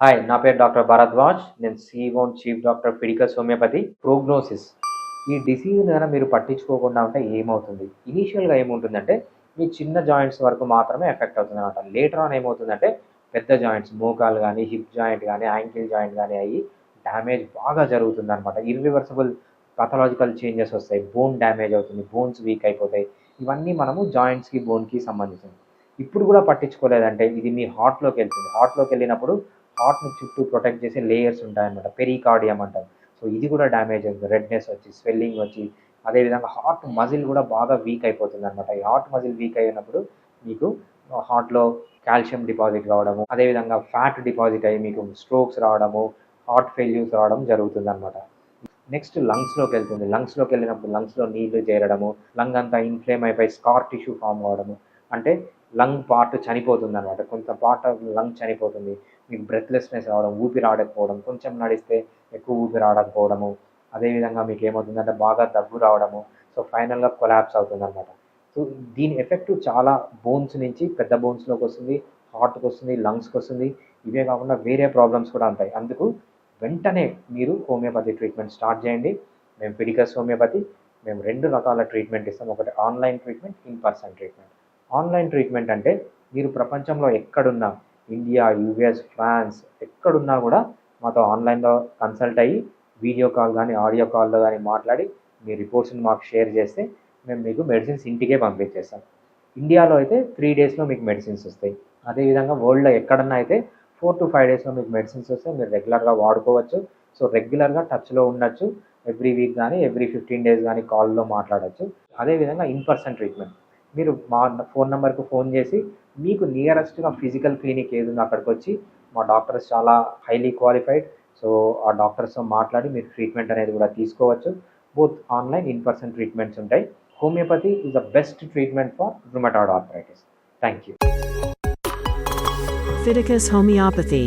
Hi, నా పేరు doctor Bharadwaj. నేను CEO and chief doctor Fidicus homeopathy. Prognosis ఈ డిసీజ్‌ని గనక మీరు పట్టించుకోకుండా ఉంటే ఏమవుతుంది? ఇనీషియల్‌గా ఏముంటుందంటే, మీ చిన్న జాయింట్స్ వరకు మాత్రమే ఎఫెక్ట్ అవుతుందనమాట. లేటర్ ఆన్ ఏమవుతుందంటే, పెద్ద జాయింట్స్ మోకాలు గానీ, హిప్ జాయింట్ గానీ, యాంకిల్ జాయింట్ గానీ అయ్యి డ్యామేజ్ బాగా జరుగుతుందనమాట. ఇర్రివర్సిబుల్ పాథలాజికల్ చేంజెస్ వస్తాయి. బోన్ డ్యామేజ్ అవుతుంది. బోన్స్ వీక్ అయిపోతాయి. ఇవన్నీ మనము జాయింట్స్‌కి, బోన్‌కి సంబంధించినవి. ఇప్పుడు గూడా పట్టించుకోలేదంటే, ఇది మీ హార్ట్‌లోకెళ్తుంది. హార్ట్‌లోకెళ్ళినప్పుడు హార్ట్‌ని చుట్టూ ప్రొటెక్ట్ చేసే లేయర్స్ ఉంటాయన్నమాట. పెరికార్డియం అంటాం. సో ఇది కూడా డ్యామేజ్ అవుతుంది. రెడ్‌నెస్ వచ్చి, స్వెల్లింగ్ వచ్చి, అదేవిధంగా హార్ట్ మజిల్ కూడా బాగా వీక్ అయిపోతుందన్నమాట. ఈ హార్ట్ మజిల్ వీక్ అయినప్పుడు మీకు హార్ట్‌లో కాల్షియం డిపాజిట్ కావడము, అదేవిధంగా ఫ్యాట్ డిపాజిట్ అయ్యి మీకు స్ట్రోక్స్ రావడము, హార్ట్ ఫెయిల్యూర్స్ రావడం జరుగుతుందన్నమాట. నెక్స్ట్ లంగ్స్‌లోకెళ్తుంది. లంగ్స్‌లోకెళ్ళినప్పుడు లంగ్స్‌లో నీళ్లు చేరడము, లంగ్ అంతా ఇన్‌ఫ్లేమ్ అయిపోయి స్కార్ టిష్యూ ఫార్మ్ అవ్వడము. అంటే లంగ్ పార్ట్ చనిపోతుందనమాట. కొంత పార్ట్ ఆఫ్ లంగ్ చనిపోతుంది. మీకు బ్రెత్‌లెస్‌నెస్ రావడం, ఊపిరి ఆడకపోవడం, కొంచెం నడిస్తే ఎక్కువ ఊపిరి ఆడకపోవడము. అదేవిధంగా మీకేమవుతుందంటే బాగా దగ్గు రావడము. సో ఫైనల్‌గా కొలాప్స్ అవుతుందనమాట. సో దీని ఎఫెక్ట్ చాలా బోన్స్ నుంచి పెద్ద బోన్స్‌లోకొస్తుంది, హార్ట్‌కొస్తుంది, లంగ్స్‌కొస్తుంది. ఇవే కాకుండా వేరే ప్రాబ్లమ్స్ కూడా ఉంటాయి. అందుకు వెంటనే మీరు హోమియోపతి ట్రీట్మెంట్ స్టార్ట్ చేయండి. మేము ఫిడికస్ హోమియోపతి. మేము 2 రకాల ట్రీట్మెంట్ ఇస్తాం. ఒకటి online treatment, in person treatment. Online treatment అంటే మీరు ప్రపంచంలో ఎక్కడున్నా ఇండియా, యూఎస్, ఫ్రాన్స్ ఎక్కడున్నా కూడా మాతో ఆన్‌లైన్‌లో కన్సల్ట్ అయ్యి వీడియో కాల్ గానీ, ఆడియో కాల్‌లో గానీ మాట్లాడి మీ రిపోర్ట్స్‌ని మాకు షేర్ చేస్తే మేము మీకు మెడిసిన్స్ ఇంటికే పంపించేస్తాం. ఇండియాలో అయితే 3 డేస్‌లో మీకు మెడిసిన్స్ వస్తాయి. అదేవిధంగా వరల్డ్‌లో ఎక్కడన్నా అయితే 4-5 డేస్‌లో మీకు మెడిసిన్స్ వస్తాయి. మీరు రెగ్యులర్‌గా వాడుకోవచ్చు. సో రెగ్యులర్‌గా టచ్‌లో ఉండొచ్చు. ఎవ్రీ వీక్ గానీ, ఎవ్రీ 15 డేస్ గానీ కాల్‌లో మాట్లాడొచ్చు. అదేవిధంగా ఇన్ పర్సన్ ట్రీట్మెంట్. మీరు మా ఫోన్ నంబర్‌కి ఫోన్ చేసి మీకు నియరెస్ట్‌గా ఫిజికల్ క్లినిక్ ఏదుందో అక్కడికొచ్చి మా డాక్టర్స్ చాలా హైలీ క్వాలిఫైడ్. సో ఆ డాక్టర్స్‌తో మాట్లాడి మీరు ట్రీట్మెంట్ అనేది కూడా తీసుకోవచ్చు. Both online, in person treatments ఉంటాయి. Homeopathy is the best treatment for rheumatoid arthritis. Thank you. Fiticus Homeopathy